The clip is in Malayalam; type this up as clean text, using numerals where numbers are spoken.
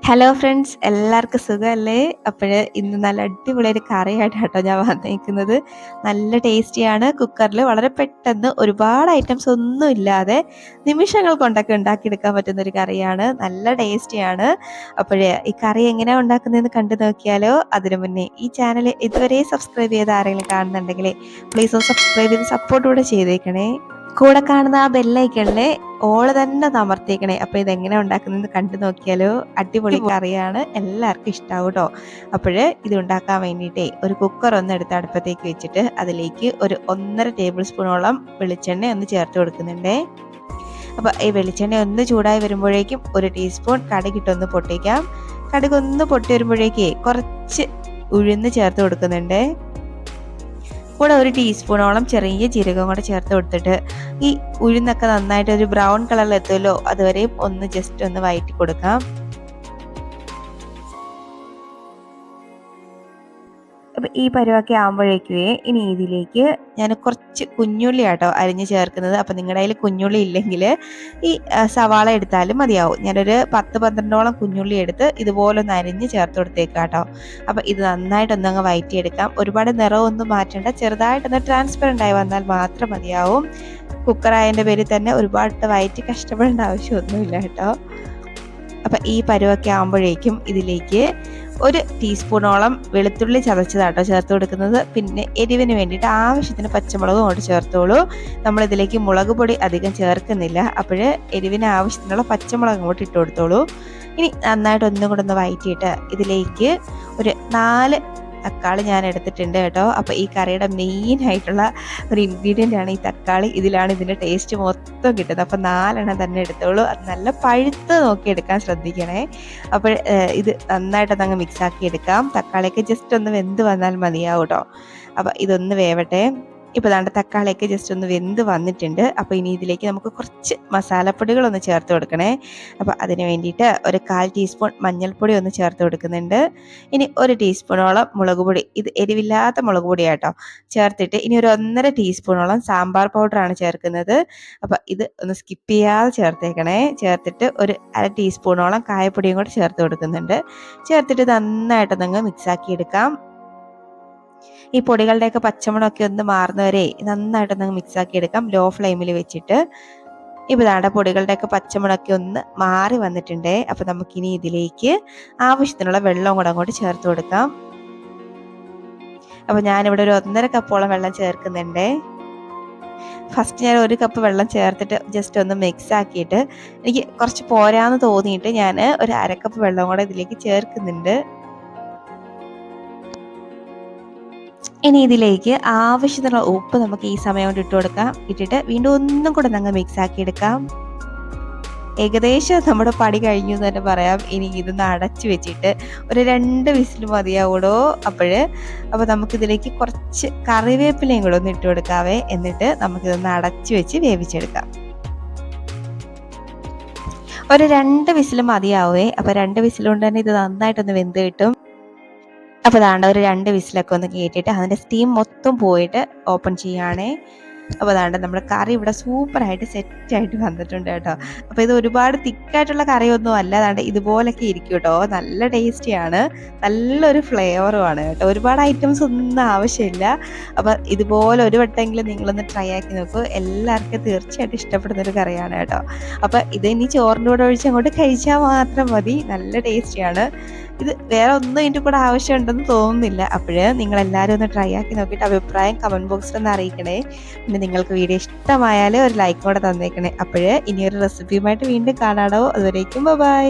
ഹലോ ഫ്രണ്ട്സ്, എല്ലാവർക്കും സുഖമല്ലേ? ഇന്ന് നല്ല അടിപൊളി ഒരു കറിയായിട്ടാട്ടോ ഞാൻ വന്നിരിക്കുന്നത്. നല്ല ടേസ്റ്റിയാണ്. കുക്കറിൽ വളരെ പെട്ടെന്ന് ഒരുപാട് ഐറ്റംസ് ഒന്നും ഇല്ലാതെ നിമിഷങ്ങൾ കൊണ്ടൊക്കെ ഉണ്ടാക്കിയെടുക്കാൻ പറ്റുന്ന ഒരു കറിയാണ്. നല്ല ടേസ്റ്റിയാണ്. ഈ കറി എങ്ങനെയാണ് ഉണ്ടാക്കുന്നതെന്ന് കണ്ടു നോക്കിയാലോ? അതിനു മുന്നേ ഈ ചാനൽ ഇതുവരെ സബ്സ്ക്രൈബ് ചെയ്ത് ആരെങ്കിലും കാണുന്നുണ്ടെങ്കിൽ പ്ലീസ് ഒന്ന് സബ്സ്ക്രൈബ് ചെയ്ത് സപ്പോർട്ട് കൂടെ ചെയ്തേക്കണേ. കൂടെ കാണുന്ന ആ ബെല്ലൈക്കണിലെ ഓള് തന്നെ അമർത്തിയേക്കണേ. അപ്പോൾ ഇതെങ്ങനെ ഉണ്ടാക്കുന്നതെന്ന് കണ്ടു നോക്കിയാലോ? അടിപൊളി കറിയാണ്, എല്ലാവർക്കും ഇഷ്ടാവും കേട്ടോ. ഇത് ഉണ്ടാക്കാൻ വേണ്ടിയിട്ടേ ഒരു കുക്കർ ഒന്ന് എടുത്ത് അടുപ്പത്തേക്ക് വെച്ചിട്ട് അതിലേക്ക് ഒരു 1.5 ടേബിൾ സ്പൂണോളം വെളിച്ചെണ്ണ ഒന്ന് ചേർത്ത് കൊടുക്കുന്നുണ്ടേ. അപ്പോൾ ഈ വെളിച്ചെണ്ണ ഒന്ന് ചൂടായി വരുമ്പോഴേക്കും 1 ടീസ്പൂൺ കടുകിട്ടൊന്ന് പൊട്ടിക്കാം. കടുക് ഒന്ന് പൊട്ടി വരുമ്പോഴേക്കേ കുറച്ച് ഉഴുന്ന് ചേർത്ത് കൊടുക്കുന്നുണ്ട്. കൂടെ 1 ടീസ്പൂണോളം ചെറിയ ജീരകം കൂടെ ചേർത്ത് കൊടുത്തിട്ട് ഈ ഉഴുന്നൊക്കെ നന്നായിട്ട് ഒരു ബ്രൗൺ കളറിൽ എത്തുമല്ലോ, അതുവരെയും ഒന്ന് ജസ്റ്റ് ഒന്ന് വഴറ്റി കൊടുക്കാം. അപ്പം ഈ പരുവൊക്കെ ആകുമ്പോഴേക്കുവേ ഇനി ഇതിലേക്ക് ഞാൻ കുറച്ച് കുഞ്ഞുള്ളി ആട്ടോ അരിഞ്ഞ് ചേർക്കുന്നത്. അപ്പം നിങ്ങളുടെ കയ്യിൽ കുഞ്ഞുള്ളി ഇല്ലെങ്കിൽ ഈ സവാള എടുത്താലും മതിയാവും. ഞാനൊരു 10-12ഓളം കുഞ്ഞുള്ളി എടുത്ത് ഇതുപോലെ ഒന്ന് അരിഞ്ഞ് ചേർത്ത് കൊടുത്തേക്കാം കേട്ടോ. അപ്പം ഇത് നന്നായിട്ടൊന്നങ്ങ് വഴറ്റിയെടുക്കാം. ഒരുപാട് നിറമൊന്നും മാറ്റേണ്ട, ചെറുതായിട്ടൊന്ന് ട്രാൻസ്പെറൻ്റ് ആയി വന്നാൽ മാത്രം മതിയാവും. കുക്കറായതിൻ്റെ പേരിൽ തന്നെ ഒരുപാട് വഴറ്റി കഷ്ടപ്പെടേണ്ട ആവശ്യമൊന്നുമില്ല കേട്ടോ. അപ്പം ഈ പരുവൊക്കെ ആകുമ്പോഴേക്കും ഇതിലേക്ക് 1 ടീസ്പൂണോളം വെളുത്തുള്ളി ചതച്ചതാട്ടോ ചേർത്ത് കൊടുക്കുന്നത്. പിന്നെ എരിവിന് വേണ്ടിയിട്ട് ആവശ്യത്തിന് പച്ചമുളകും കൊണ്ട് ചേർത്തോളൂ. നമ്മളിതിലേക്ക് മുളക് പൊടി അധികം ചേർക്കുന്നില്ല. എരിവിന് ആവശ്യത്തിനുള്ള പച്ചമുളകും കൂടി ഇട്ട് കൊടുത്തോളൂ. ഇനി നന്നായിട്ട് ഒന്നും കൂടെ ഒന്ന് വഴറ്റിയിട്ട് ഇതിലേക്ക് ഒരു 4 തക്കാളി ഞാൻ എടുത്തിട്ടുണ്ട് കേട്ടോ. അപ്പോൾ ഈ കറിയുടെ മെയിൻ ആയിട്ടുള്ള ഒരു ഇൻഗ്രീഡിയൻ്റ് ആണ് ഈ തക്കാളി. ഇതിലാണ് ഇതിൻ്റെ ടേസ്റ്റ് മൊത്തം കിട്ടുന്നത്. അപ്പോൾ 4 എണ്ണം തന്നെ എടുത്തോളൂ. അത് നല്ല പഴുത്ത് നോക്കി എടുക്കാൻ ശ്രദ്ധിക്കണേ. ഇത് നന്നായിട്ടൊന്നങ്ങ് മിക്സാക്കി എടുക്കാം. തക്കാളിയൊക്കെ ജസ്റ്റ് ഒന്ന് വെന്ത് വന്നാൽ മതിയാവും കേട്ടോ. അപ്പോൾ ഇതൊന്ന് വേവട്ടെ. ഇപ്പോൾ ദാണ്ട തക്കാളിയൊക്കെ ജസ്റ്റ് ഒന്ന് വെന്ത് വന്നിട്ടുണ്ട്. അപ്പോൾ ഇനി ഇതിലേക്ക് നമുക്ക് കുറച്ച് മസാലപ്പൊടികളൊന്ന് ചേർത്ത് കൊടുക്കണേ. അപ്പോൾ അതിന് വേണ്ടിയിട്ട് ഒരു 1/4 ടീസ്പൂൺ മഞ്ഞൾപ്പൊടി ഒന്ന് ചേർത്ത് കൊടുക്കുന്നുണ്ട്. ഇനി 1 ടീസ്പൂണോളം മുളക് പൊടി, ഇത് എരിവില്ലാത്ത മുളക് പൊടിയാട്ടോ ചേർത്തിട്ട് ഇനി ഒരു 1.5 ടീസ്പൂണോളം സാമ്പാർ പൗഡറാണ് ചേർക്കുന്നത്. അപ്പോൾ ഇത് ഒന്ന് സ്കിപ്പ് ചെയ്യാതെ ചേർത്തേക്കണേ. ചേർത്തിട്ട് ഒരു 1/2 ടീസ്പൂണോളം കായപ്പൊടിയും കൂടി ചേർത്ത് കൊടുക്കുന്നുണ്ട്. ചേർത്തിട്ട് നന്നായിട്ടൊന്നങ്ങ് മിക്സാക്കി എടുക്കാം. ഈ പൊടികളുടെയൊക്കെ പച്ചമണമൊക്കെ ഒന്ന് മാറുന്നവരെ നന്നായിട്ടൊന്ന് മിക്സാക്കി എടുക്കാം ലോ ഫ്ലെയിമിൽ വെച്ചിട്ട്. ഇപ്പോൾ ദാണ്ട പൊടികളുടെയൊക്കെ പച്ചമണമൊക്കെ ഒന്ന് മാറി വന്നിട്ടുണ്ട്. അപ്പോൾ നമുക്കിനി ഇതിലേക്ക് ആവശ്യത്തിനുള്ള വെള്ളം കൂടെ അങ്ങോട്ട് ചേർത്ത് കൊടുക്കാം. അപ്പോൾ ഞാനിവിടെ ഒരു 1.5 കപ്പോളം വെള്ളം ചേർക്കുന്നുണ്ട്. ഫസ്റ്റ് ഞാൻ 1 കപ്പ് വെള്ളം ചേർത്തിട്ട് ജസ്റ്റ് ഒന്ന് മിക്സ് ആക്കിയിട്ട് എനിക്ക് കുറച്ച് പോരാന്ന് തോന്നിയിട്ട് ഞാൻ ഒരു 1/2 കപ്പ് വെള്ളം കൂടെ ഇതിലേക്ക് ചേർക്കുന്നുണ്ട്. ഇനി ഇതിലേക്ക് ആവശ്യത്തിനുള്ള ഉപ്പ് നമുക്ക് ഈ സമയം കൊണ്ട് ഇട്ട് കൊടുക്കാം. ഇട്ടിട്ട് വീണ്ടും ഒന്നും കൂടെ ഞങ്ങൾ മിക്സ് ആക്കി എടുക്കാം. ഏകദേശം നമ്മുടെ പണി കഴിഞ്ഞു എന്ന് തന്നെ പറയാം. ഇനി ഇതൊന്ന് അടച്ചു വെച്ചിട്ട് ഒരു 2 വിസിൽ മതിയാവൂടോ. അപ്പോൾ നമുക്കിതിലേക്ക് കുറച്ച് കറിവേപ്പിലയും കൂടെ ഒന്ന് ഇട്ട് കൊടുക്കാവേ. എന്നിട്ട് നമുക്കിതൊന്ന് അടച്ചു വെച്ച് വേവിച്ചെടുക്കാം. ഒരു 2 വിസിൽ മതിയാവേ. അപ്പോൾ 2 വിസിൽ കൊണ്ട് തന്നെ ഇത് നന്നായിട്ടൊന്ന് വെന്ത് കിട്ടും. അപ്പോൾ ദാണ്ട ഒരു 2 വിസിലൊക്കെ ഒന്ന് കേട്ടിട്ട് അതിൻ്റെ സ്റ്റീം മൊത്തം പോയിട്ട് ഓപ്പൺ ചെയ്യുകയാണേ. അപ്പോൾ ദാണ്ട നമ്മുടെ കറി ഇവിടെ സൂപ്പറായിട്ട് സെറ്റായിട്ട് വന്നിട്ടുണ്ട് കേട്ടോ. അപ്പോൾ ഇത് ഒരുപാട് തിക്കായിട്ടുള്ള കറിയൊന്നും അല്ല. ദാണ്ട ഇതുപോലൊക്കെ ഇരിക്കും കേട്ടോ. നല്ല ടേസ്റ്റിയാണ്, നല്ലൊരു ഫ്ലേവറുമാണ് കേട്ടോ. ഒരുപാട് ഐറ്റംസ് ഒന്നും ആവശ്യമില്ല. അപ്പോൾ ഇതുപോലെ ഒരു വട്ടമെങ്കിലും നിങ്ങളൊന്ന് ട്രൈ ആക്കി നോക്കൂ. എല്ലാവർക്കും തീർച്ചയായിട്ടും ഇഷ്ടപ്പെടുന്നൊരു കറിയാണ് കേട്ടോ. അപ്പോൾ ഇത് ഇനി ചോറിൻ്റെ കൂടെ ഒഴിച്ച് അങ്ങോട്ട് കഴിച്ചാൽ മാത്രം മതി. നല്ല ടേസ്റ്റിയാണ്. ഇത് വേറെ ഒന്നും ഇതിൻ്റെ കൂടെ ആവശ്യമുണ്ടെന്ന് തോന്നുന്നില്ല. നിങ്ങളെല്ലാവരും ഒന്ന് ട്രൈ ആക്കി നോക്കിയിട്ട് അഭിപ്രായം കമൻറ്റ് ബോക്സിൽ ഒന്ന് അറിയിക്കണേ. പിന്നെ നിങ്ങൾക്ക് വീഡിയോ ഇഷ്ടമായാൽ ഒരു ലൈക്ക് കൂടെ തന്നേക്കണേ. ഇനിയൊരു റെസിപ്പിയുമായിട്ട് വീണ്ടും കാണാടോ. അതുവരേക്കും ബൈ.